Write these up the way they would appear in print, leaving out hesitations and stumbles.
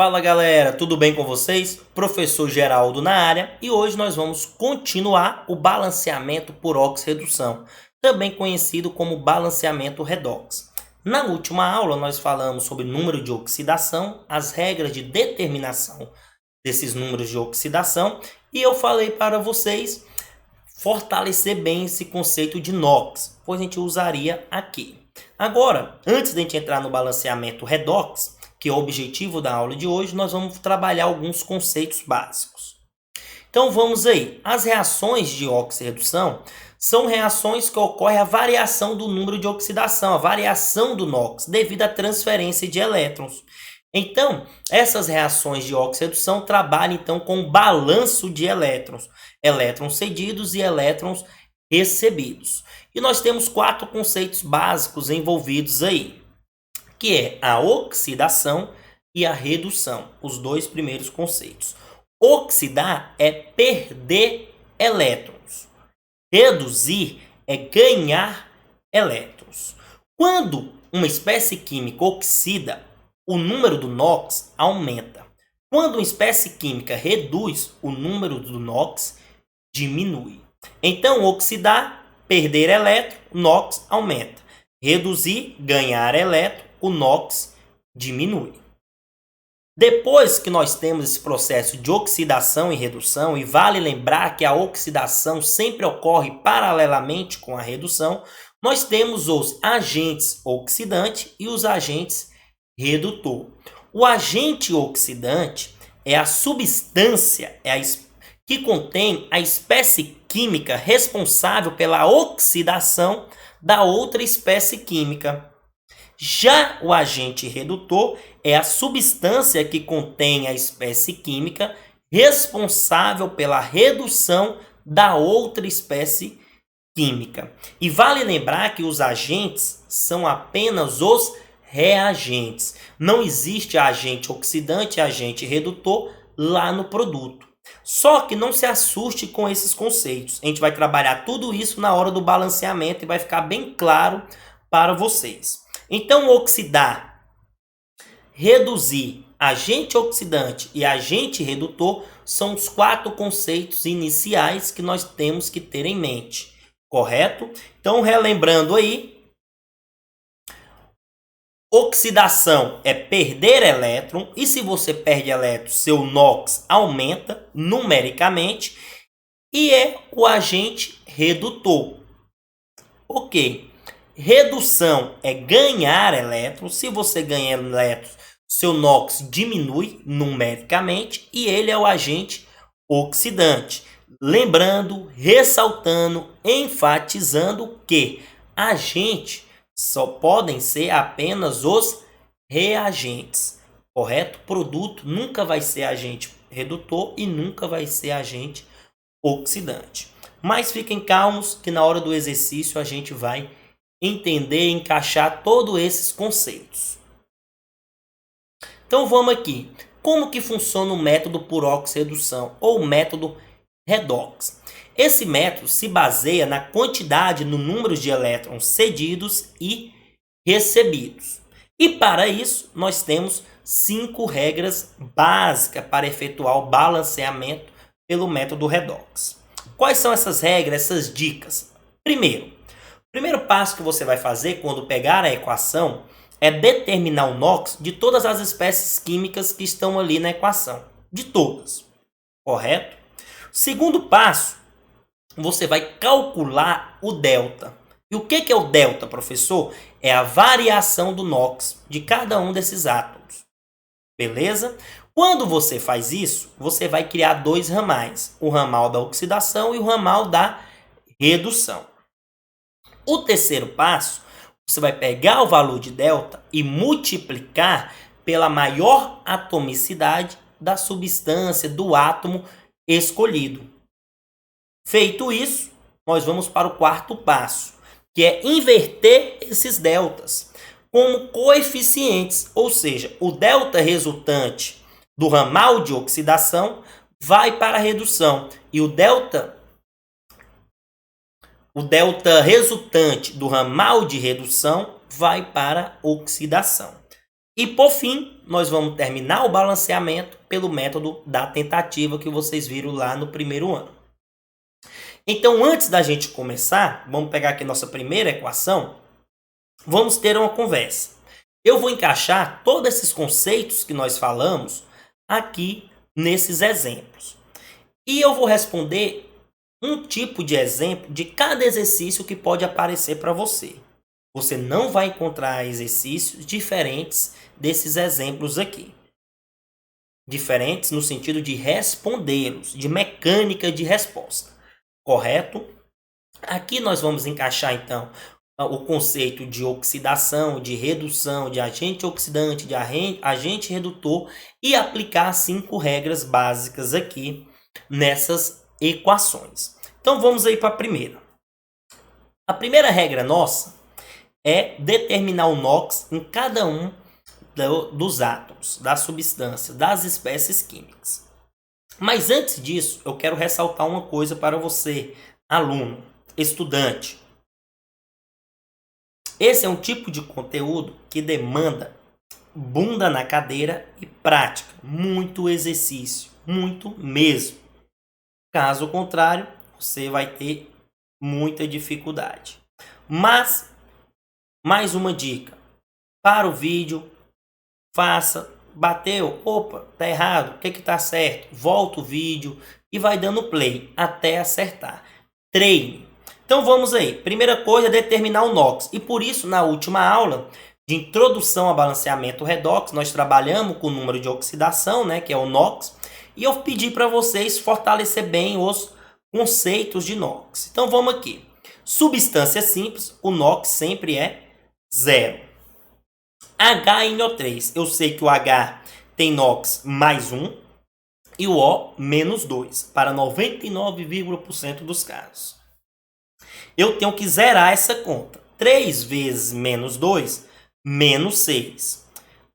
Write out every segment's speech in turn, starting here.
Fala galera, tudo bem com vocês? Professor Geraldo na área e hoje nós vamos continuar o balanceamento por oxirredução, também conhecido como balanceamento redox. Na última aula nós falamos sobre número de oxidação, as regras de determinação desses números de oxidação e eu falei para vocês fortalecer bem esse conceito de NOx, pois a gente usaria aqui. Agora, antes de a gente entrar no balanceamento redox, que é o objetivo da aula de hoje, nós vamos trabalhar alguns conceitos básicos. Então vamos aí. As reações de oxirredução são reações que ocorrem a variação do número de oxidação, a variação do NOx, devido à transferência de elétrons. Então, essas reações de oxirredução trabalham então com balanço de elétrons, elétrons cedidos e elétrons recebidos. E nós temos 4 conceitos básicos envolvidos aí, que é a oxidação e a redução, os dois primeiros conceitos. Oxidar é perder elétrons. Reduzir é ganhar elétrons. Quando uma espécie química oxida, o número do NOx aumenta. Quando uma espécie química reduz, o número do NOx diminui. Então, oxidar, perder elétron, NOx aumenta. Reduzir, ganhar elétron, o NOx diminui. Depois que nós temos esse processo de oxidação e redução, e vale lembrar que a oxidação sempre ocorre paralelamente com a redução, nós temos os agentes oxidante e os agentes redutor. O agente oxidante é a substância que contém a espécie química responsável pela oxidação da outra espécie química. Já o agente redutor é a substância que contém a espécie química responsável pela redução da outra espécie química. E vale lembrar que os agentes são apenas os reagentes. Não existe agente oxidante e agente redutor lá no produto. Só que não se assuste com esses conceitos. A gente vai trabalhar tudo isso na hora do balanceamento e vai ficar bem claro para vocês. Então, oxidar, reduzir, agente oxidante e agente redutor são os 4 conceitos iniciais que nós temos que ter em mente, correto? Então, relembrando aí, oxidação é perder elétron e se você perde elétron, seu NOx aumenta numericamente e é o agente redutor. Ok. Redução é ganhar elétrons. Se você ganha elétrons, seu NOx diminui numericamente e ele é o agente oxidante. Lembrando, ressaltando, enfatizando que agente só podem ser apenas os reagentes, correto? Produto nunca vai ser agente redutor e nunca vai ser agente oxidante. Mas fiquem calmos que na hora do exercício a gente vai entender e encaixar todos esses conceitos. Então vamos aqui. Como que funciona o método por oxirredução ou método redox? Esse método se baseia na quantidade no número de elétrons cedidos e recebidos. E para isso nós temos 5 regras básicas para efetuar o balanceamento pelo método redox. Quais são essas regras, essas dicas? O primeiro passo que você vai fazer quando pegar a equação é determinar o NOx de todas as espécies químicas que estão ali na equação. De todas. Correto? Segundo passo, você vai calcular o delta. E o que é o delta, professor? É a variação do NOx de cada um desses átomos. Beleza? Quando você faz isso, você vai criar 2 ramais. O ramal da oxidação e o ramal da redução. O terceiro passo, você vai pegar o valor de delta e multiplicar pela maior atomicidade da substância, do átomo escolhido. Feito isso, nós vamos para o 4º passo, que é inverter esses deltas como coeficientes, ou seja, o delta resultante do ramal de oxidação vai para a redução e o delta resultante do ramal de redução vai para a oxidação. E por fim, nós vamos terminar o balanceamento pelo método da tentativa que vocês viram lá no primeiro ano. Então, antes da gente começar, vamos pegar aqui nossa primeira equação, vamos ter uma conversa. Eu vou encaixar todos esses conceitos que nós falamos aqui nesses exemplos. E eu vou responder um tipo de exemplo de cada exercício que pode aparecer para você. Você não vai encontrar exercícios diferentes desses exemplos aqui. Diferentes no sentido de respondê-los, de mecânica de resposta. Correto? Aqui nós vamos encaixar, então, o conceito de oxidação, de redução, de agente oxidante, de agente redutor e aplicar 5 regras básicas aqui nessas equações. Então, vamos aí para a primeira. A primeira regra nossa é determinar o NOx em cada um dos átomos, da substância, das espécies químicas. Mas antes disso, eu quero ressaltar uma coisa para você, aluno, estudante. Esse é um tipo de conteúdo que demanda bunda na cadeira e prática, muito exercício, muito mesmo. Caso contrário, você vai ter muita dificuldade. Mas, mais uma dica, para o vídeo, faça, bateu, opa, tá errado, o que que tá certo? Volta o vídeo e vai dando play até acertar. Treine. Então vamos aí. Primeira coisa é determinar o NOx. E por isso, na última aula de introdução a balanceamento redox, nós trabalhamos com o número de oxidação, né, que é o NOx, e eu pedi para vocês fortalecer bem os conceitos de NOx. Então vamos aqui. Substância simples, o NOx sempre é 0. HNO3, eu sei que o H tem NOx mais 1 e o O menos 2, para 99,% dos casos. Eu tenho que zerar essa conta. 3 vezes menos 2, menos 6.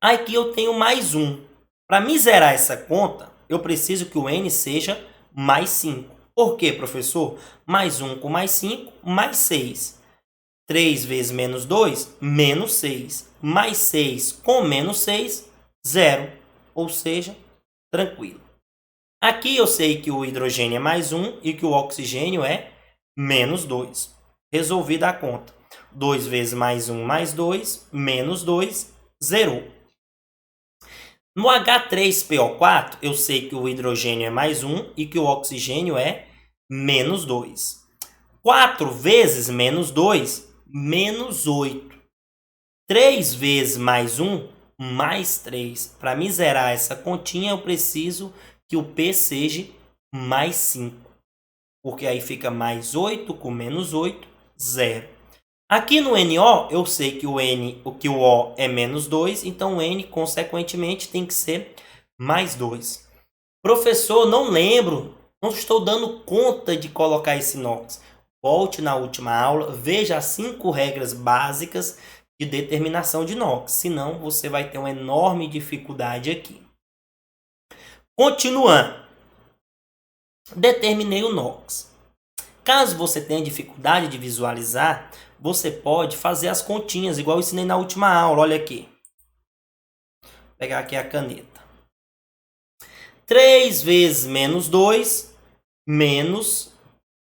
Aqui eu tenho mais 1. Para me zerar essa conta, eu preciso que o N seja mais 5. Por quê, professor? Mais 1 com mais 5, mais 6. 3 vezes menos 2, menos 6. Mais 6 com menos 6, 0. Ou seja, tranquilo. Aqui eu sei que o hidrogênio é mais 1 e que o oxigênio é menos 2. Resolvida a conta. 2 vezes mais 1 mais 2, menos 2, zerou. No H3PO4, eu sei que o hidrogênio é mais 1 e que o oxigênio é menos 2. 4 vezes menos 2, menos 8. 3 vezes mais 1, mais 3. Para me zerar essa continha, eu preciso que o P seja mais 5. Porque aí fica mais 8 com menos 8, 0. Aqui no NO, eu sei que o O é menos 2, então o N, consequentemente, tem que ser mais 2. Professor, não lembro, não estou dando conta de colocar esse NOx. Volte na última aula, veja as 5 regras básicas de determinação de NOx, senão você vai ter uma enorme dificuldade aqui. Continuando, determinei o NOx. Caso você tenha dificuldade de visualizar, você pode fazer as continhas, igual eu ensinei na última aula. Olha aqui. Vou pegar aqui a caneta. 3 vezes menos 2, menos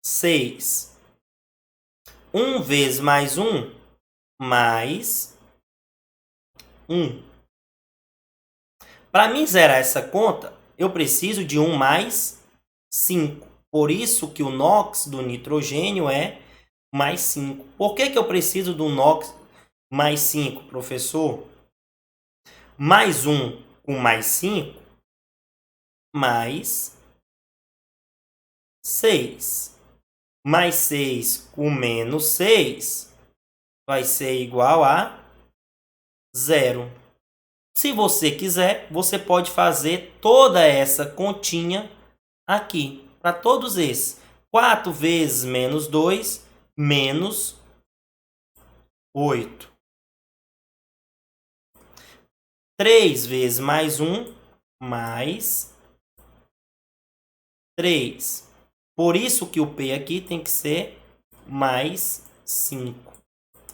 6. 1 vezes mais 1, mais 1. Para mim zerar essa conta, eu preciso de 1 mais 5. Por isso que o NOx do nitrogênio é mais 5. Por que eu preciso do NOx mais 5, professor? Mais 1 com mais 5, mais 6. Mais 6 com menos 6 vai ser igual a 0. Se você quiser, você pode fazer toda essa continha aqui, para todos esses. 4 vezes menos 2, menos 8. 3 vezes mais 1, mais 3. Por isso que o P aqui tem que ser mais 5.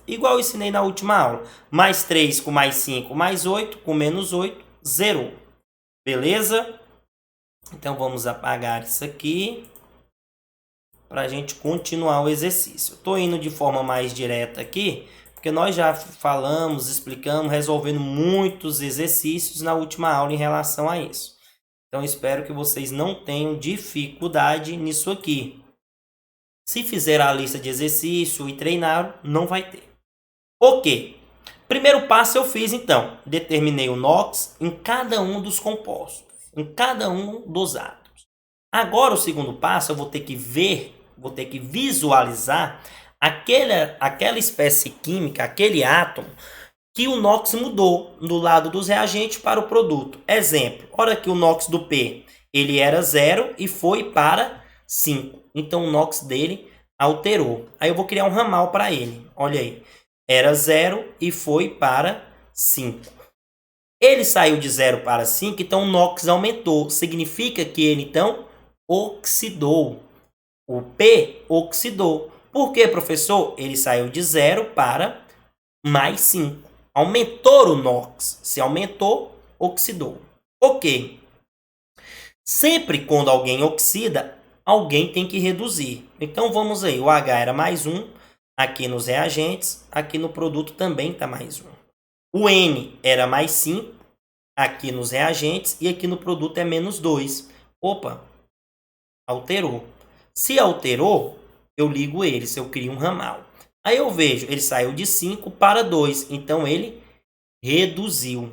Igual eu ensinei na última aula. Mais 3 com mais 5, mais 8, com menos 8, zerou. Beleza? Então vamos apagar isso aqui para a gente continuar o exercício. Estou indo de forma mais direta aqui, porque nós já falamos, explicamos, resolvendo muitos exercícios na última aula em relação a isso. Então espero que vocês não tenham dificuldade nisso aqui. Se fizer a lista de exercício e treinar, não vai ter. Ok. Primeiro passo eu fiz então. Determinei o NOx em cada um dos compostos, em cada um dos átomos. Agora o segundo passo eu vou ter que ver, vou ter que visualizar aquela espécie química, aquele átomo que o NOx mudou do lado dos reagentes para o produto. Exemplo, olha aqui o NOx do P, ele era 0 e foi para 5. Então o NOx dele alterou. Aí eu vou criar um ramal para ele. Olha aí, era 0 e foi para 5. Ele saiu de 0 para 5, então o NOx aumentou. Significa que ele então oxidou. O P oxidou. Por quê, professor? Ele saiu de 0 para mais 5. Aumentou o NOx. Se aumentou, oxidou. Ok. Sempre quando alguém oxida, alguém tem que reduzir. Então vamos aí. O H era mais 1. Aqui nos reagentes. Aqui no produto também está mais 1. O N era mais 5. Aqui nos reagentes. E aqui no produto é menos 2. Opa. Alterou. Se alterou, eu ligo ele. Se eu crio um ramal. Aí eu vejo, ele saiu de 5 para 2, então ele reduziu.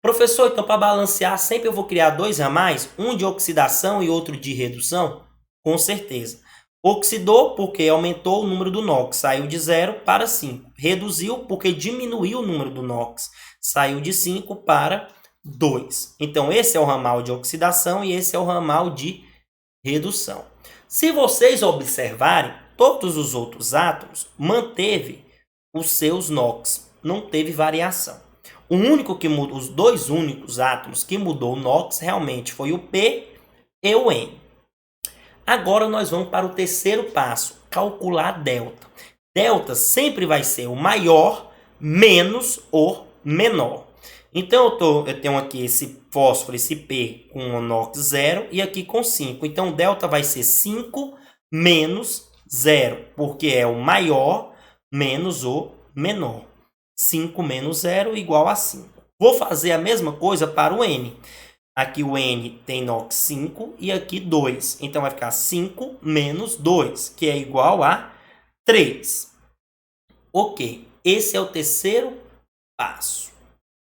Professor, então para balancear, sempre eu vou criar dois ramais, um de oxidação e outro de redução? Com certeza. Oxidou porque aumentou o número do NOx, saiu de 0 para 5. Reduziu porque diminuiu o número do NOx, saiu de 5 para 2. Então esse é o ramal de oxidação e esse é o ramal de redução. Se vocês observarem, todos os outros átomos manteve os seus NOx, não teve variação. O único que mudou, os dois únicos átomos que mudou o NOx realmente foi o P e o N. Agora nós vamos para o terceiro passo, calcular delta. Delta sempre vai ser o maior menos o menor. Então eu tenho aqui esse fósforo, esse P com o NOx 0 e aqui com 5. Então delta vai ser 5 menos 0, porque é o maior menos o menor. 5 menos 0 igual a 5. Vou fazer a mesma coisa para o N. Aqui o N tem NOx 5 e aqui 2. Então vai ficar 5 menos 2, que é igual a 3. Ok, esse é o terceiro passo.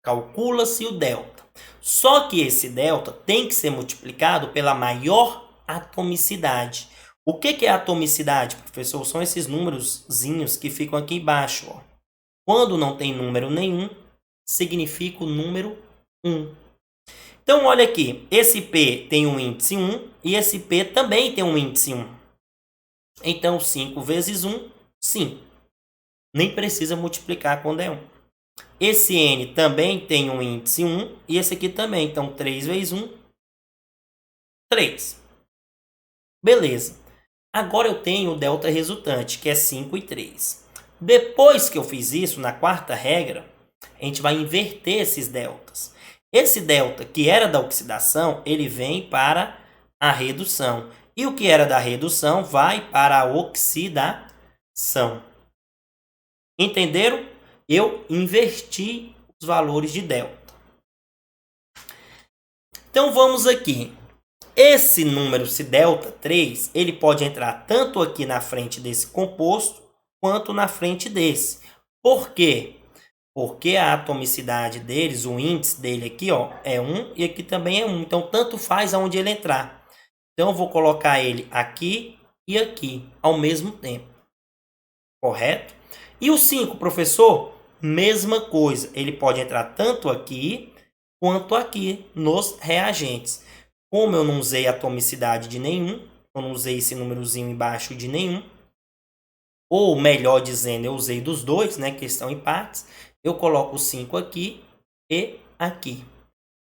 Calcula-se o delta. Só que esse delta tem que ser multiplicado pela maior atomicidade. O que é atomicidade, professor? São esses númerozinhos que ficam aqui embaixo. Ó. Quando não tem número nenhum, significa o número 1. Então, olha aqui. Esse P tem um índice 1 e esse P também tem um índice 1. Então, 5 vezes 1, 5. Nem precisa multiplicar quando é 1. Esse N também tem um índice 1 e esse aqui também. Então, 3 vezes 1, 3. Beleza. Agora eu tenho o delta resultante, que é 5 e 3. Depois que eu fiz isso, na quarta regra, a gente vai inverter esses deltas. Esse delta que era da oxidação, ele vem para a redução. E o que era da redução vai para a oxidação. Entenderam? Eu inverti os valores de delta. Então vamos aqui. Esse número, esse delta 3, ele pode entrar tanto aqui na frente desse composto, quanto na frente desse. Por quê? Porque a atomicidade deles, o índice dele aqui, ó, é 1 e aqui também é 1. Então, tanto faz aonde ele entrar. Então, eu vou colocar ele aqui e aqui, ao mesmo tempo. Correto? E o 5, professor? Mesma coisa. Ele pode entrar tanto aqui, quanto aqui, nos reagentes. Como eu não usei atomicidade de nenhum, eu não usei esse númerozinho embaixo de nenhum, ou melhor dizendo, eu usei dos dois, né, que estão em partes, eu coloco o 5 aqui e aqui.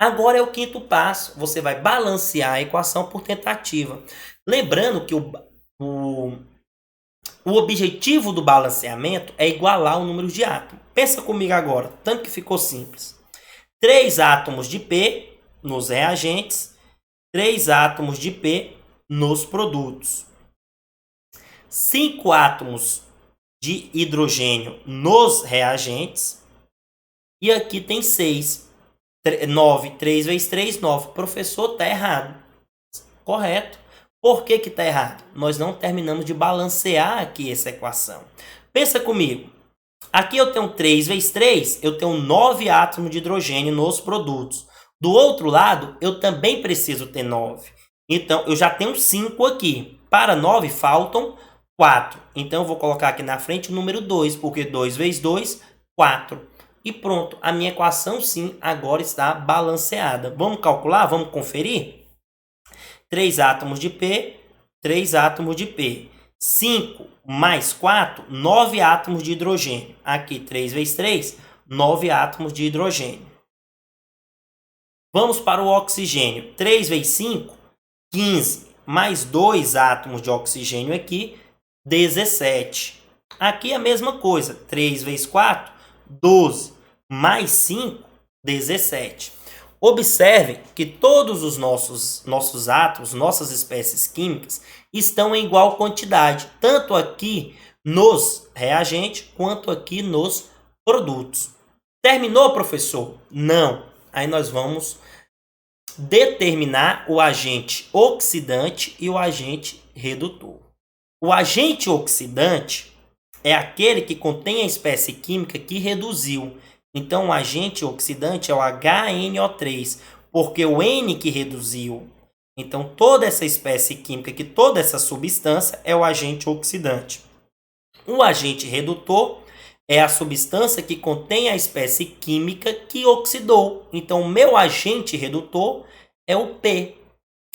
Agora é o quinto passo, você vai balancear a equação por tentativa. Lembrando que o objetivo do balanceamento é igualar o número de átomos. Pensa comigo agora, tanto que ficou simples. 3 átomos de P nos reagentes, 3 átomos de P nos produtos. 5 átomos de hidrogênio nos reagentes. E aqui tem 6. 9, 3 vezes 3, 9. Professor, está errado. Correto. Por que está errado? Nós não terminamos de balancear aqui essa equação. Pensa comigo. Aqui eu tenho 3 vezes 3, eu tenho 9 átomos de hidrogênio nos produtos. Do outro lado, eu também preciso ter 9. Então, eu já tenho 5 aqui. Para 9, faltam 4. Então, eu vou colocar aqui na frente o número 2, porque 2 vezes 2, 4. E pronto, a minha equação, sim, agora está balanceada. Vamos calcular? Vamos conferir? 3 átomos de P, 3 átomos de P. 5 mais 4, 9 átomos de hidrogênio. Aqui, 3 vezes 3, 9 átomos de hidrogênio. Vamos para o oxigênio. 3 vezes 5, 15. Mais 2 átomos de oxigênio aqui, 17. Aqui a mesma coisa. 3 vezes 4, 12. Mais 5, 17. Observe que todos os nossos átomos, nossas espécies químicas, estão em igual quantidade, tanto aqui nos reagentes, quanto aqui nos produtos. Terminou, professor? Não. Aí nós vamos determinar o agente oxidante e o agente redutor. O agente oxidante é aquele que contém a espécie química que reduziu. Então, o agente oxidante é o HNO3, porque o N que reduziu. Então, toda essa espécie química, que toda essa substância é o agente oxidante. O agente redutor é a substância que contém a espécie química que oxidou. Então, o meu agente redutor é o P.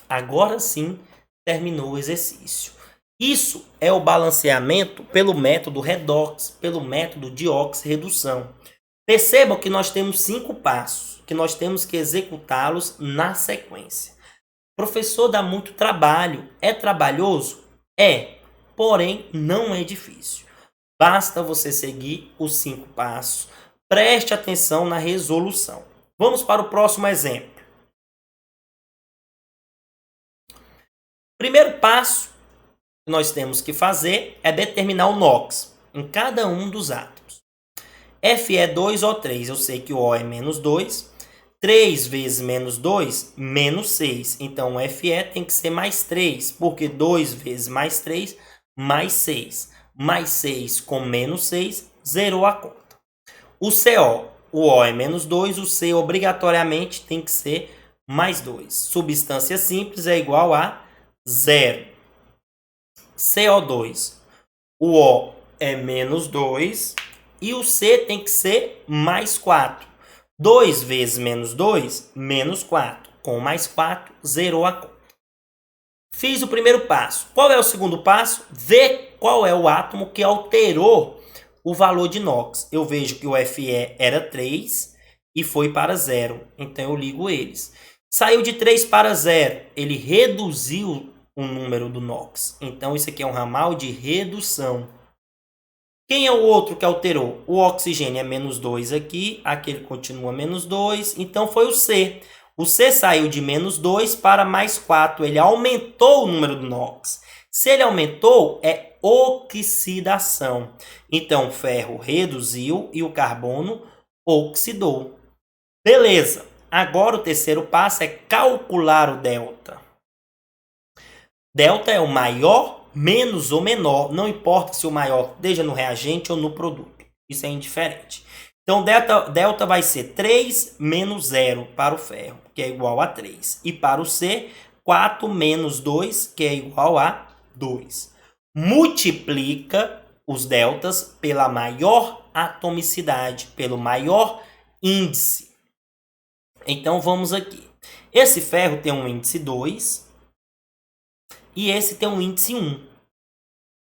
Agora sim, terminou o exercício. Isso é o balanceamento pelo método redox, pelo método de oxirredução. Percebam que nós temos 5 passos, que nós temos que executá-los na sequência. Professor, dá muito trabalho. É trabalhoso? É, porém não é difícil. Basta você seguir os 5 passos. Preste atenção na resolução. Vamos para o próximo exemplo. Primeiro passo que nós temos que fazer é determinar o NOx em cada um dos átomos. Fe2O3, eu sei que o O é menos 2. 3 vezes menos 2, menos 6. Então, o Fe tem que ser mais 3, porque 2 vezes mais 3, mais 6. Mais 6 com menos 6, zerou a conta. O CO, o O é menos 2, o C obrigatoriamente tem que ser mais 2. Substância simples é igual a 0. CO2, o O é menos 2 e o C tem que ser mais 4. 2 vezes menos 2, menos 4. Com mais 4, zerou a conta. Fiz o primeiro passo. Qual é o segundo passo? Ver qual é o átomo que alterou o valor de NOx. Eu vejo que o Fe era 3 e foi para 0. Então, eu ligo eles. Saiu de 3 para 0. Ele reduziu o número do NOx. Então, isso aqui é um ramal de redução. Quem é o outro que alterou? O oxigênio é menos 2 aqui. Aqui ele continua menos 2. Então, foi o C. O C saiu de menos 2 para mais 4. Ele aumentou o número do NOx. Se ele aumentou, é oxidação. Então, o ferro reduziu e o carbono oxidou. Beleza. Agora, o terceiro passo é calcular o delta. Delta é o maior menos ou menor. Não importa se o maior esteja no reagente ou no produto. Isso é indiferente. Então, delta vai ser 3 menos 0 para o ferro, que é igual a 3. E para o C, 4 menos 2, que é igual a 2. Multiplica os deltas pela maior atomicidade, pelo maior índice. Então, vamos aqui. Esse ferro tem um índice 2 e esse tem um índice 1.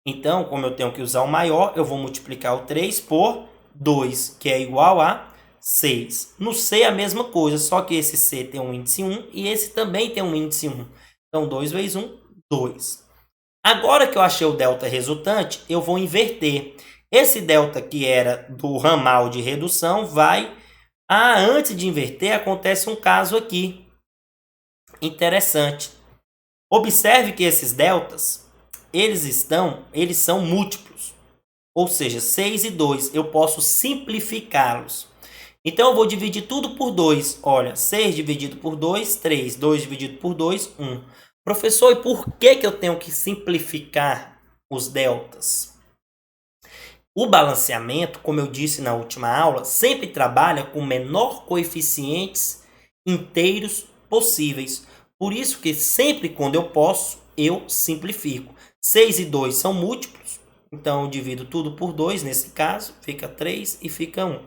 Então, como eu tenho que usar o maior, eu vou multiplicar o 3 por 2, que é igual a 6. No C, a mesma coisa, só que esse C tem um índice 1 e esse também tem um índice 1. Então, 2 vezes 1, 2. Agora que eu achei o delta resultante, eu vou inverter. Esse delta que era do ramal de redução vai Ah, antes de inverter, acontece um caso aqui interessante. Observe que esses deltas, eles são múltiplos. Ou seja, 6 e 2, eu posso simplificá-los. Então, eu vou dividir tudo por 2. Olha, 6 dividido por 2, 3. 2 dividido por 2, 1. Professor, e por que eu tenho que simplificar os deltas? O balanceamento, como eu disse na última aula, sempre trabalha com o menor coeficientes inteiros possíveis. Por isso que sempre quando eu posso, eu simplifico. 6 e 2 são múltiplos, então eu divido tudo por 2, nesse caso, fica 3 e fica 1.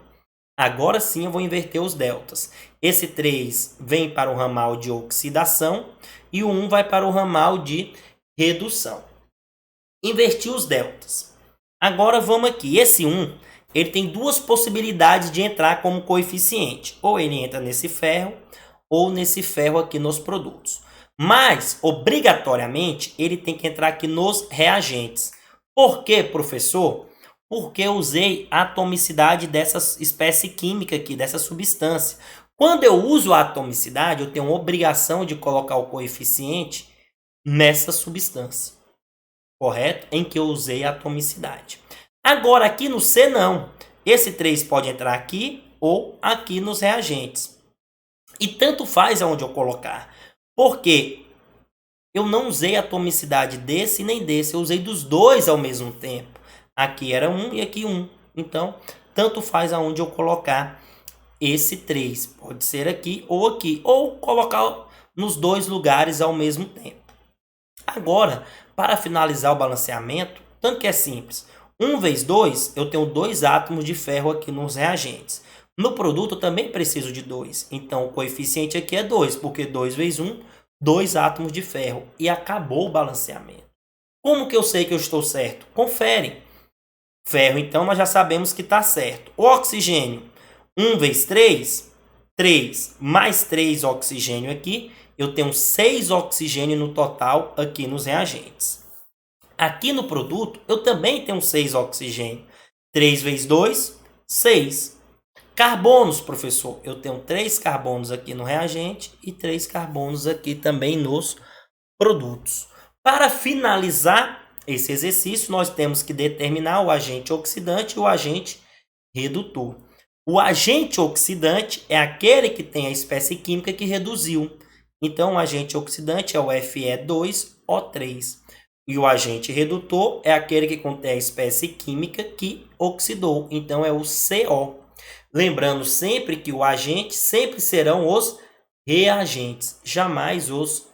Agora sim eu vou inverter os deltas. Esse 3 vem para o ramal de oxidação e o 1 vai para o ramal de redução. Inverti os deltas. Agora vamos aqui. Esse 1, ele tem duas possibilidades de entrar como coeficiente. Ou ele entra nesse ferro, ou nesse ferro aqui nos produtos. Mas, obrigatoriamente, ele tem que entrar aqui nos reagentes. Por quê, professor? Porque eu usei a atomicidade dessa espécie química aqui, dessa substância. Quando eu uso a atomicidade, eu tenho a obrigação de colocar o coeficiente nessa substância. Correto? Em que eu usei a atomicidade. Agora, aqui no C, não. Esse 3 pode entrar aqui ou aqui nos reagentes. E tanto faz aonde eu colocar. Porque eu não usei a atomicidade desse nem desse. Eu usei dos dois ao mesmo tempo. Aqui era 1 e aqui 1. Então, tanto faz aonde eu colocar esse 3. Pode ser aqui. Ou colocar nos dois lugares ao mesmo tempo. Agora, para finalizar o balanceamento, tanto que é simples. 1 vezes 2, eu tenho 2 átomos de ferro aqui nos reagentes. No produto, eu também preciso de 2. Então, o coeficiente aqui é 2, porque 2 vezes 1, 2 átomos de ferro. E acabou o balanceamento. Como que eu sei que eu estou certo? Confere. Ferro, então, nós já sabemos que está certo. O oxigênio, 1 vezes 3, 3 mais 3 oxigênio aqui, eu tenho 6 oxigênio no total aqui nos reagentes. Aqui no produto, eu também tenho 6 oxigênio. 3 vezes 2, 6. Carbonos, professor, eu tenho 3 carbonos aqui no reagente e 3 carbonos aqui também nos produtos. Para finalizar esse exercício, nós temos que determinar o agente oxidante e o agente redutor. O agente oxidante é aquele que tem a espécie química que reduziu. Então, o agente oxidante é o Fe2O3. E o agente redutor é aquele que contém a espécie química que oxidou. Então, é o CO. Lembrando sempre que o agente sempre serão os reagentes, jamais os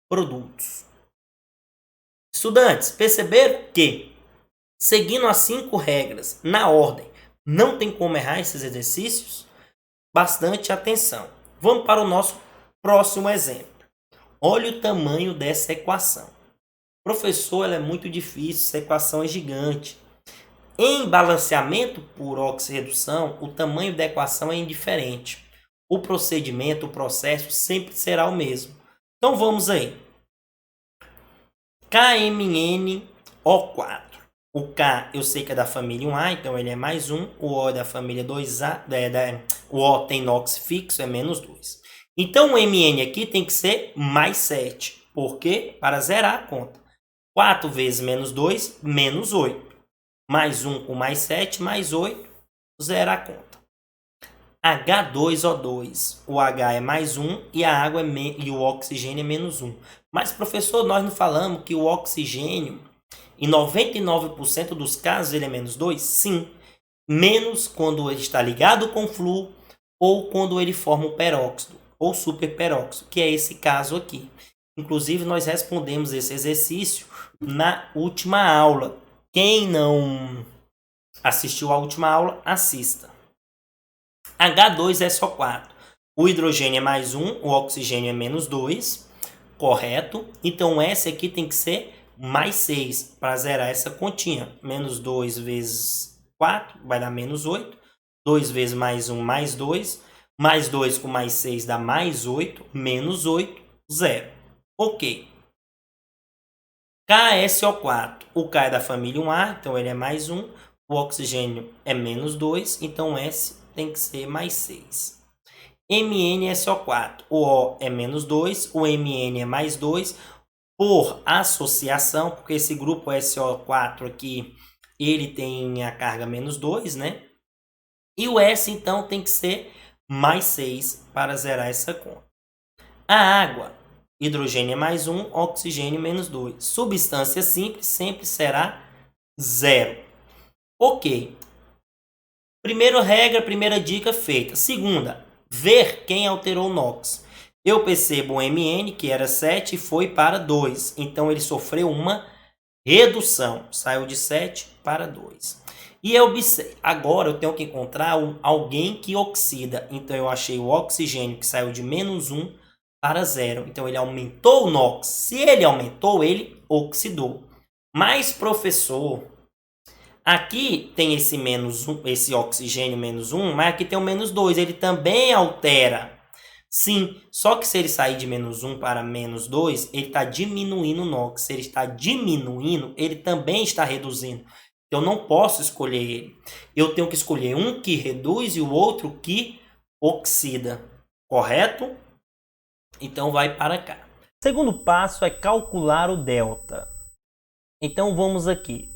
produtos. Estudantes, perceberam que, seguindo as 5 regras na ordem, não tem como errar esses exercícios? Bastante atenção. Vamos para o nosso próximo exemplo. Olha o tamanho dessa equação. Professor, ela é muito difícil, essa equação é gigante. Em balanceamento por oxirredução, o tamanho da equação é indiferente. O procedimento, o processo sempre será o mesmo. Então vamos aí. KMNO4. O K eu sei que é da família 1A, então ele é mais 1. O O é da família 2A. O O tem NOx fixo, é menos 2. Então o MN aqui tem que ser mais 7. Por quê? Para zerar a conta. 4 vezes menos 2, menos 8. Mais 1 com mais 7, mais 8, zera a conta. H2O2. O H é mais 1 e a água e o oxigênio é menos 1. Mas, professor, nós não falamos que o oxigênio, em 99% dos casos, ele é menos 2? Sim. Menos quando ele está ligado com flúor ou quando ele forma um peróxido ou superperóxido, que é esse caso aqui. Inclusive, nós respondemos esse exercício na última aula. Quem não assistiu à última aula, assista. H2SO4. O hidrogênio é mais 1, o oxigênio é menos 2. Correto? Então, esse aqui tem que ser mais 6 para zerar essa continha. Menos 2 vezes 4 vai dar menos 8. 2 vezes mais 1, mais 2. Mais 2 com mais 6 dá mais 8. Menos 8, 0. Ok. KSO4. O K é da família 1A, então ele é mais 1. O oxigênio é menos 2, então S tem que ser mais 6. MnSO4. O O é menos 2, o Mn é mais 2. Por associação, porque esse grupo SO4 aqui, ele tem a carga menos 2, né? E o S, então, tem que ser mais 6 para zerar essa conta. A água, hidrogênio é mais 1, oxigênio menos 2. Substância simples sempre será 0. Ok. Primeira regra, primeira dica feita. Segunda, ver quem alterou o NOx. Eu percebo o Mn, que era 7, e foi para 2. Então, ele sofreu uma redução. Saiu de 7 para 2. E eu agora eu tenho que encontrar alguém que oxida. Então, eu achei o oxigênio, que saiu de menos 1 para 0. Então, ele aumentou o NOx. Se ele aumentou, ele oxidou. Mas, professor, aqui tem esse menos 1, esse oxigênio menos 1, mas aqui tem o menos 2. Ele também altera. Sim, só que se ele sair de menos 1 para menos 2, ele está diminuindo o NOx. Se ele está diminuindo, ele também está reduzindo. Eu não posso escolher ele. Eu tenho que escolher um que reduz e o outro que oxida. Correto? Então vai para cá. Segundo passo é calcular o delta. Então vamos aqui.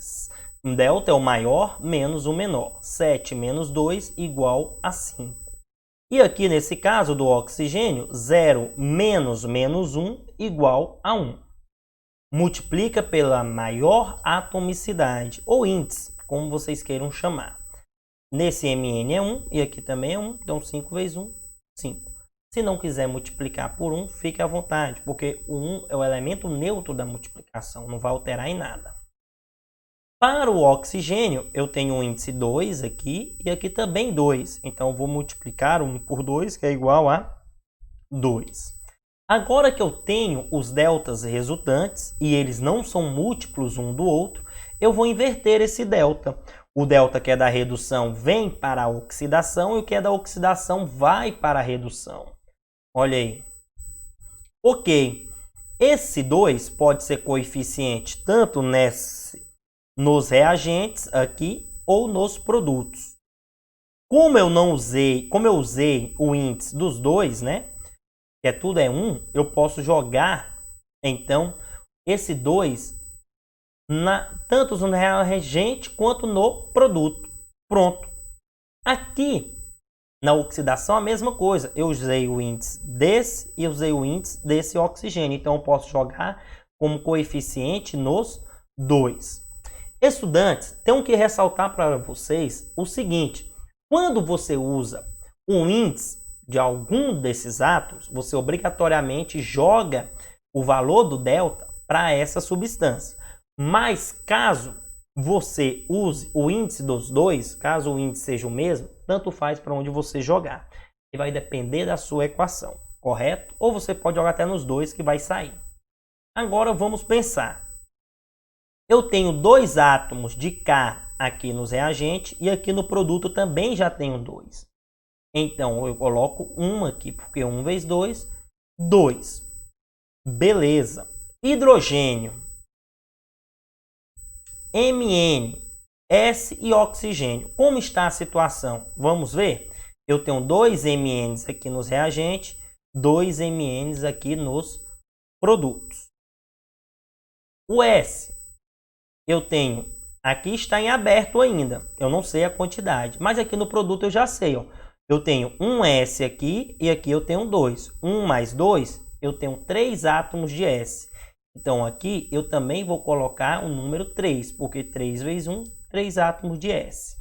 Delta é o maior menos o menor. 7 menos 2 igual a 5. E aqui nesse caso do oxigênio, 0 menos menos 1 igual a 1. Multiplica pela maior atomicidade, ou índice, como vocês queiram chamar. Nesse Mn é 1 e aqui também é 1, então 5 vezes 1, 5. Se não quiser multiplicar por 1, fique à vontade, porque o 1 é o elemento neutro da multiplicação, não vai alterar em nada. Para o oxigênio, eu tenho o índice 2 aqui e aqui também 2. Então, eu vou multiplicar 1 por 2, que é igual a 2. Agora que eu tenho os deltas resultantes e eles não são múltiplos um do outro, eu vou inverter esse delta. O delta que é da redução vem para a oxidação e o que é da oxidação vai para a redução. Olha aí. Ok. Esse 2 pode ser coeficiente tanto nos reagentes aqui ou nos produtos. Como eu usei o índice dos dois, né? Que tudo é 1, eu posso jogar então esse 2 tanto no reagente quanto no produto. Pronto. Aqui na oxidação a mesma coisa. Eu usei o índice desse e usei o índice desse oxigênio. Então eu posso jogar como coeficiente nos dois. Estudantes, tenho que ressaltar para vocês o seguinte: quando você usa um índice de algum desses átomos, você obrigatoriamente joga o valor do delta para essa substância. Mas caso você use o índice dos dois, caso o índice seja o mesmo, tanto faz para onde você jogar. E vai depender da sua equação, correto? Ou você pode jogar até nos dois que vai sair. Agora vamos pensar. Eu tenho 2 átomos de K aqui nos reagentes e aqui no produto também já tenho 2. Então, eu coloco 1 aqui, porque 1 vezes 2, 2. Beleza. Hidrogênio, Mn, S e oxigênio. Como está a situação? Vamos ver? Eu tenho 2 Mns aqui nos reagentes, 2 Mns aqui nos produtos. O S, eu tenho, aqui está em aberto ainda, eu não sei a quantidade, mas aqui no produto eu já sei, ó. Eu tenho um S aqui e aqui eu tenho 2. 1 mais 2, eu tenho 3 átomos de S. Então aqui eu também vou colocar o número 3, porque 3 vezes 1, 3 átomos de S.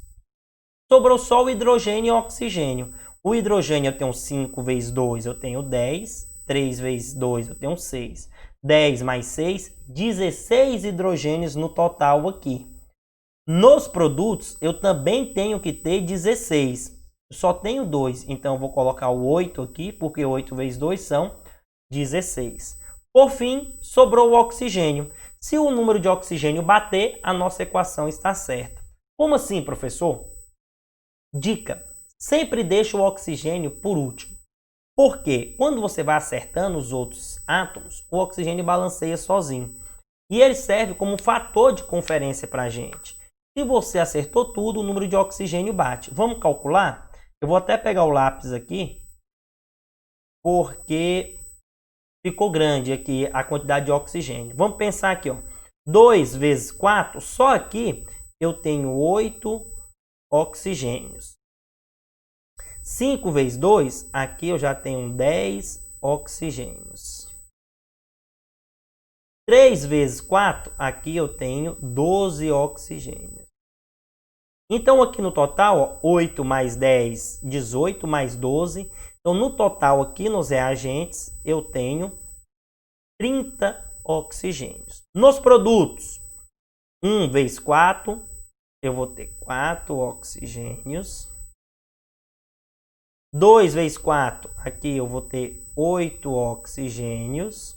Sobrou só o hidrogênio e o oxigênio. O hidrogênio eu tenho 5 vezes 2, eu tenho 10. 3 vezes 2, eu tenho 6. 10 mais 6, 16 hidrogênios no total aqui. Nos produtos, eu também tenho que ter 16. Eu só tenho 2, então eu vou colocar o 8 aqui, porque 8 vezes 2 são 16. Por fim, sobrou o oxigênio. Se o número de oxigênio bater, a nossa equação está certa. Como assim, professor? Dica: sempre deixe o oxigênio por último. Porque quando você vai acertando os outros átomos, o oxigênio balanceia sozinho. E ele serve como fator de conferência para a gente. Se você acertou tudo, o número de oxigênio bate. Vamos calcular? Eu vou até pegar o lápis aqui porque ficou grande aqui a quantidade de oxigênio. Vamos pensar aqui, ó. 2 vezes 4, só aqui eu tenho 8 oxigênios. 5 vezes 2, aqui eu já tenho 10 oxigênios. 3 vezes 4, aqui eu tenho 12 oxigênios. Então, aqui no total, ó, 8 mais 10, 18 mais 12. Então, no total aqui nos reagentes, eu tenho 30 oxigênios. Nos produtos, 1 vezes 4, eu vou ter 4 oxigênios. 2 vezes 4, aqui eu vou ter 8 oxigênios.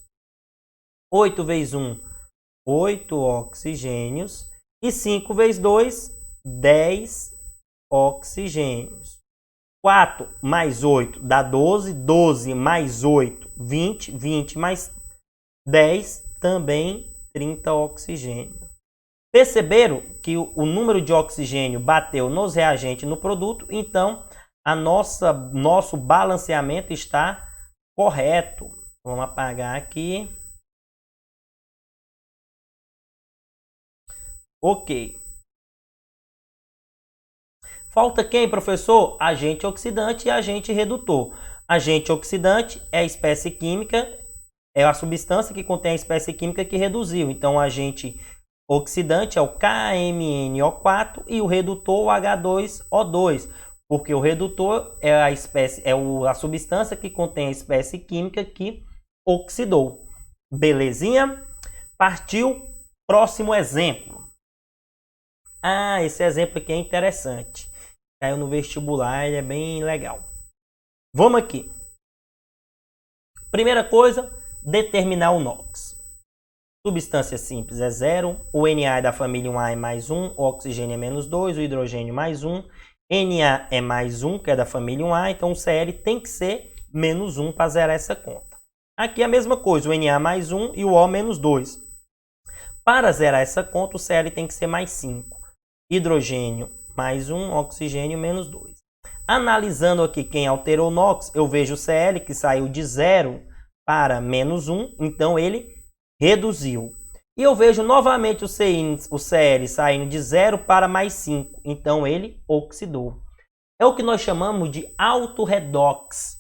8 vezes 1, 8 oxigênios. E 5 vezes 2, 10 oxigênios. 4 mais 8 dá 12. 12 mais 8, 20. 20 mais 10, também 30 oxigênios. Perceberam que o número de oxigênio bateu nos reagentes no produto? Então, nosso balanceamento está correto. Vamos apagar aqui. Ok. Falta quem, professor? Agente oxidante e agente redutor. Agente oxidante é a espécie química, é a substância que contém a espécie química que reduziu. Então, o agente oxidante é o KMnO4 e o redutor o H2O2, porque o redutor é a substância que contém a espécie química que oxidou. Belezinha? Partiu. Próximo exemplo. Esse exemplo aqui é interessante. Caiu no vestibular, ele é bem legal. Vamos aqui. Primeira coisa, determinar o NOx. Substância simples é 0, o Na é da família 1A é mais 1, o oxigênio é menos 2, o hidrogênio mais 1, Na é mais 1, que é da família 1A, então o Cl tem que ser menos 1 para zerar essa conta. Aqui é a mesma coisa, o Na mais 1 e o O menos 2. Para zerar essa conta, o Cl tem que ser mais 5. Hidrogênio mais 1, oxigênio menos 2. Analisando aqui quem alterou o NOx, eu vejo o Cl que saiu de 0 para menos 1, então ele reduziu. E eu vejo novamente o Cl saindo de 0 para mais 5, então ele oxidou. É o que nós chamamos de autorredox.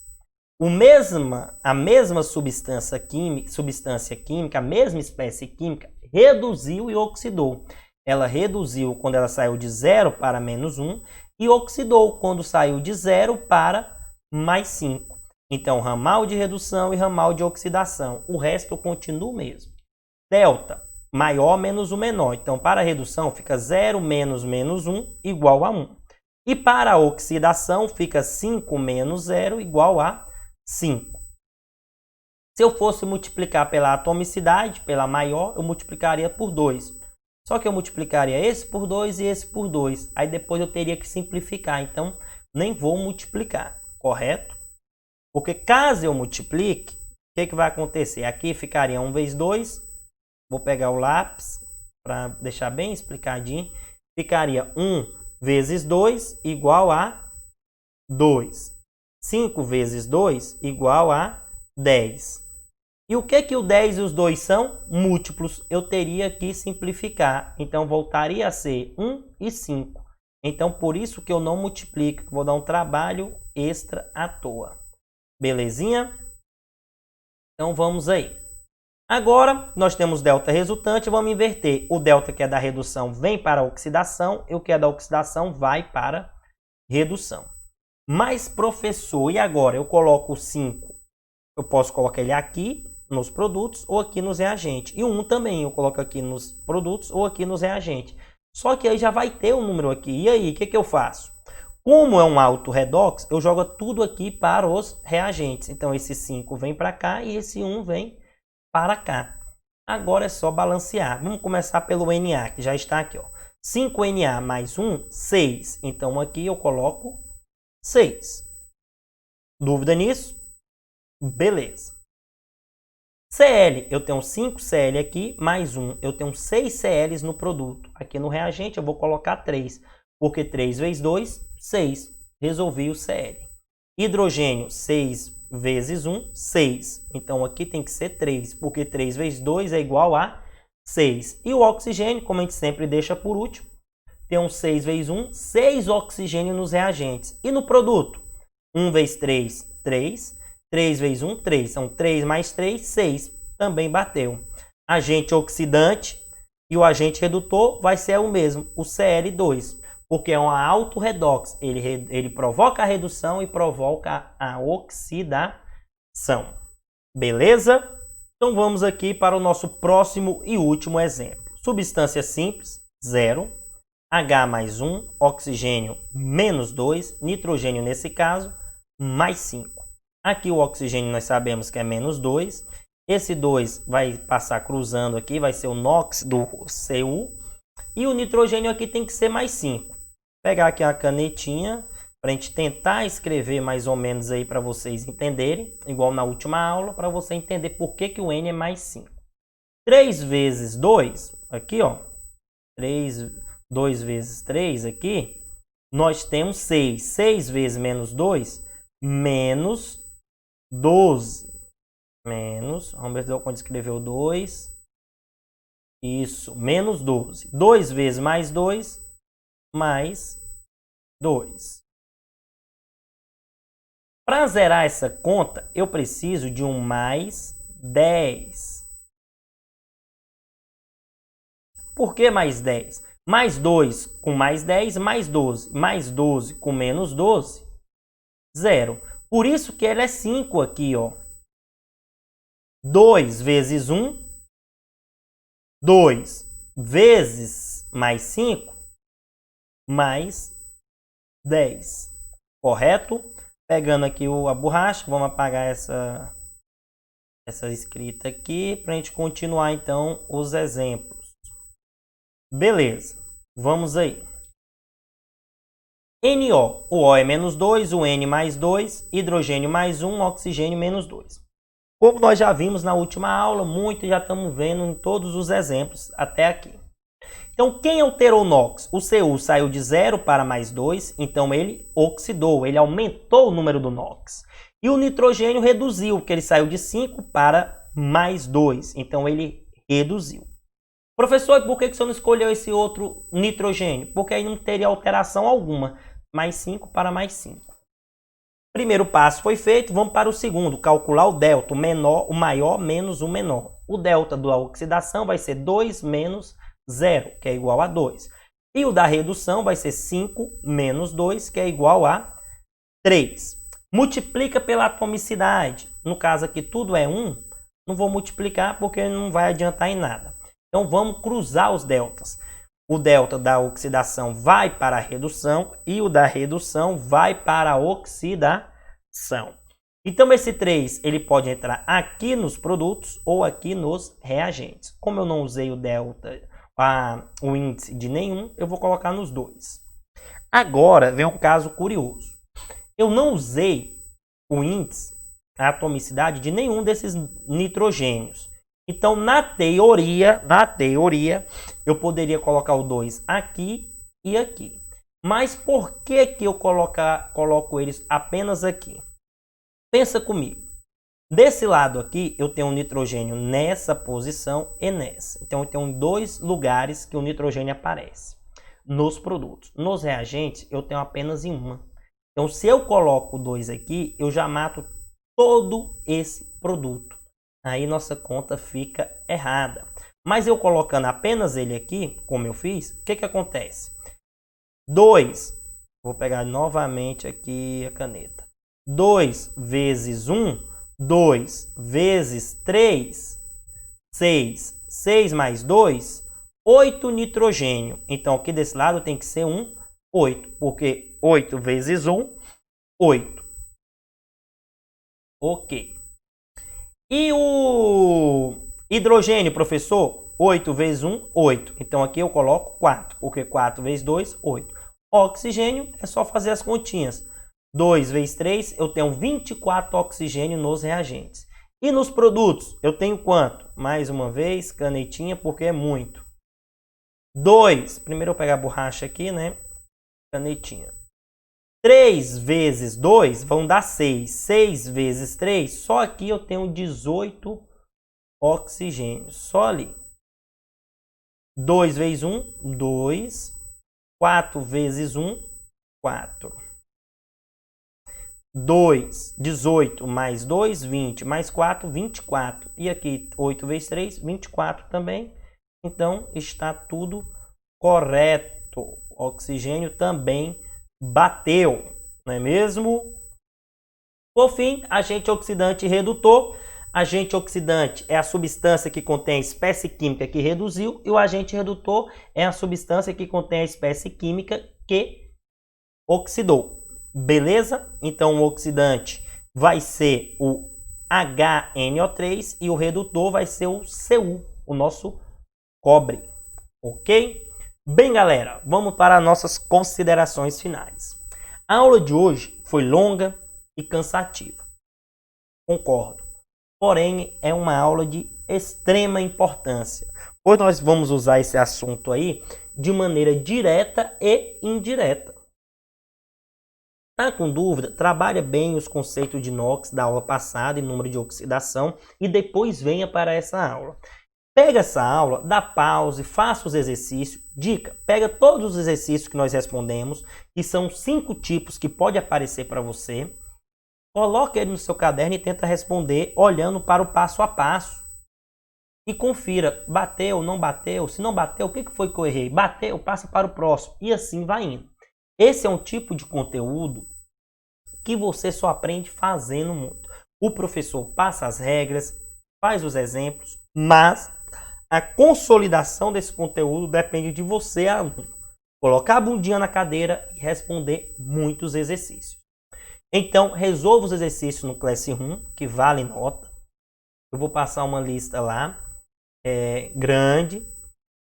A mesma substância química, a mesma espécie química, reduziu e oxidou. Ela reduziu quando ela saiu de 0 para menos 1 e oxidou quando saiu de 0 para mais 5. Então, ramal de redução e ramal de oxidação. O resto continua o mesmo. Delta, maior menos o menor. Então, para a redução, fica 0 menos menos 1 igual a 1. E para a oxidação, fica 5 menos 0 igual a 5. Se eu fosse multiplicar pela atomicidade, pela maior, eu multiplicaria por 2. Só que eu multiplicaria esse por 2 e esse por 2. Aí depois eu teria que simplificar. Então, nem vou multiplicar, correto? Porque caso eu multiplique, o que vai acontecer? Aqui ficaria 1 vezes 2. Vou pegar o lápis para deixar bem explicadinho. Ficaria 1 vezes 2 igual a 2. 5 vezes 2 igual a 10. E o que o 10 e os 2 são? Múltiplos. Eu teria que simplificar. Então, voltaria a ser 1 e 5. Então, por isso que eu não multiplico. Vou dar um trabalho extra à toa. Belezinha? Então, vamos aí. Agora, nós temos delta resultante. Vamos inverter. O delta que é da redução vem para a oxidação. E o que é da oxidação vai para a redução. Mas, professor, e agora? Eu coloco o 5. Eu posso colocar ele aqui nos produtos ou aqui nos reagentes. E o 1 também eu coloco aqui nos produtos ou aqui nos reagentes. Só que aí já vai ter um número aqui. E aí, o que eu faço? Como é um autorredox, eu jogo tudo aqui para os reagentes. Então, esse 5 vem para cá e esse 1 vem para cá. Agora é só balancear. Vamos começar pelo Na, que já está aqui. 5Na mais 1, 6. Então, aqui eu coloco 6. Dúvida nisso? Beleza. Cl, eu tenho 5 Cl aqui, mais 1. Eu tenho 6 Cls no produto. Aqui no reagente eu vou colocar 3. Porque 3 vezes 2, 6. Resolvi o Cl. Hidrogênio, 6 vezes 1, 6. Então, aqui tem que ser 3, porque 3 vezes 2 é igual a 6. E o oxigênio, como a gente sempre deixa por último, tem um 6 vezes 1, 6 oxigênio nos reagentes. E no produto? 1 vezes 3, 3. 3 vezes 1, 3. São 3 mais 3, 6. Também bateu. Agente oxidante e o agente redutor vai ser o mesmo, o Cl2. Porque é uma autorredox. Ele provoca a redução e provoca a oxidação. Beleza? Então vamos aqui para o nosso próximo e último exemplo. Substância simples, 0. H mais 1, oxigênio menos 2, nitrogênio nesse caso, mais 5. Aqui o oxigênio nós sabemos que é menos 2. Esse 2 vai passar cruzando aqui, vai ser o NOx do Cu. E o nitrogênio aqui tem que ser mais 5. Vou pegar aqui a canetinha para a gente tentar escrever mais ou menos aí para vocês entenderem. Igual na última aula, para você entender por que o N é mais 5. 3 vezes 2, aqui ó. 2 vezes 3 aqui, nós temos 6. 6 vezes menos 2, menos 12. Menos, vamos ver quando escreveu 2. Isso, menos 12. 2 vezes mais 2, mais 2. Para zerar essa conta, eu preciso de um mais 10. Por que mais 10? Mais 2 com mais 10, mais 12. Mais 12 com menos 12, 0. Por isso que ele é 5 aqui, ó. 2 vezes 1, 2 vezes mais 5, mais 10. Correto? Pegando aqui a borracha, vamos apagar essa escrita aqui para a gente continuar então os exemplos. Beleza, vamos aí. NO, o O é menos 2, o N mais 2, hidrogênio mais 1, oxigênio menos 2. Como nós já vimos na última aula, muito já estamos vendo em todos os exemplos até aqui. Então, quem alterou o NOx? O Cu saiu de 0 para mais 2, então ele oxidou, ele aumentou o número do NOx. E o nitrogênio reduziu, porque ele saiu de 5 para mais 2, então ele reduziu. Professor, por que você não escolheu esse outro nitrogênio? Porque aí não teria alteração alguma. Mais 5 para mais 5. Primeiro passo foi feito, vamos para o segundo, calcular o delta, o maior menos o menor. O delta da oxidação vai ser 2 menos 0, que é igual a 2. E o da redução vai ser 5 menos 2, que é igual a 3. Multiplica pela atomicidade. No caso aqui tudo é 1, não vou multiplicar porque não vai adiantar em nada. Então vamos cruzar os deltas. O delta da oxidação vai para a redução e o da redução vai para a oxidação. Então esse 3 ele pode entrar aqui nos produtos ou aqui nos reagentes. Como eu não usei o delta, o índice de nenhum, eu vou colocar nos dois. Agora vem um caso curioso. Eu não usei o índice, a atomicidade de nenhum desses nitrogênios. Então, na teoria, eu poderia colocar o 2 aqui e aqui. Mas por que eu coloco eles apenas aqui? Pensa comigo. Desse lado aqui, eu tenho um nitrogênio nessa posição e nessa. Então, eu tenho 2 lugares que o nitrogênio aparece nos produtos. Nos reagentes, eu tenho apenas em uma. Então, se eu coloco 2 aqui, eu já mato todo esse produto. Aí nossa conta fica errada. Mas eu colocando apenas ele aqui, como eu fiz, o que acontece? 2, vou pegar novamente aqui a caneta. 2 vezes 1, 2 vezes 3, 6. 6 mais 2, 8 nitrogênio. Então aqui desse lado tem que ser 8. Porque 8 vezes 1, 8. Ok. E o hidrogênio, professor? 8 vezes 1, 8. Então aqui eu coloco 4, porque 4 vezes 2, 8. Oxigênio é só fazer as continhas. 2 vezes 3, eu tenho 24 oxigênio nos reagentes. E nos produtos, eu tenho quanto? Mais uma vez, canetinha, porque é muito. 2. Primeiro eu vou pegar a borracha aqui, né? Canetinha. 3 vezes 2 vão dar 6. 6 vezes 3, só aqui eu tenho 18 oxigênios. Só ali. 2 vezes 1, 2. 4 vezes 1, 4. 2, 18 mais 2, 20, mais 4, 24. E aqui 8 vezes 3, 24 também. Então está tudo correto. O oxigênio também bateu, não é mesmo? Por fim, agente oxidante e redutor. Agente oxidante é a substância que contém a espécie química que reduziu e o agente redutor é a substância que contém a espécie química que oxidou. Beleza? Então o oxidante vai ser o HNO3 e o redutor vai ser o Cu, o nosso cobre. Ok? Bem, galera, vamos para nossas considerações finais. A aula de hoje foi longa e cansativa. Concordo. Porém, é uma aula de extrema importância, pois nós vamos usar esse assunto aí de maneira direta e indireta. Tá com dúvida? Trabalha bem os conceitos de inox da aula passada e número de oxidação e depois venha para essa aula. Pega essa aula, dá pause, faça os exercícios. Dica, pega todos os exercícios que nós respondemos, que são 5 tipos que pode aparecer para você. Coloque ele no seu caderno e tenta responder olhando para o passo a passo. E confira, bateu, não bateu? Se não bateu, o que foi que eu errei? Bateu, passa para o próximo. E assim vai indo. Esse é um tipo de conteúdo que você só aprende fazendo muito. O professor passa as regras, faz os exemplos, mas a consolidação desse conteúdo depende de você, aluno. Colocar a bundinha na cadeira e responder muitos exercícios. Então, resolva os exercícios no Classroom, que vale nota. Eu vou passar uma lista lá, grande,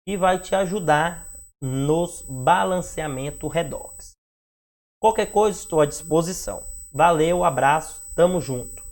e vai te ajudar nos balanceamento redox. Qualquer coisa, estou à disposição. Valeu, abraço, tamo junto.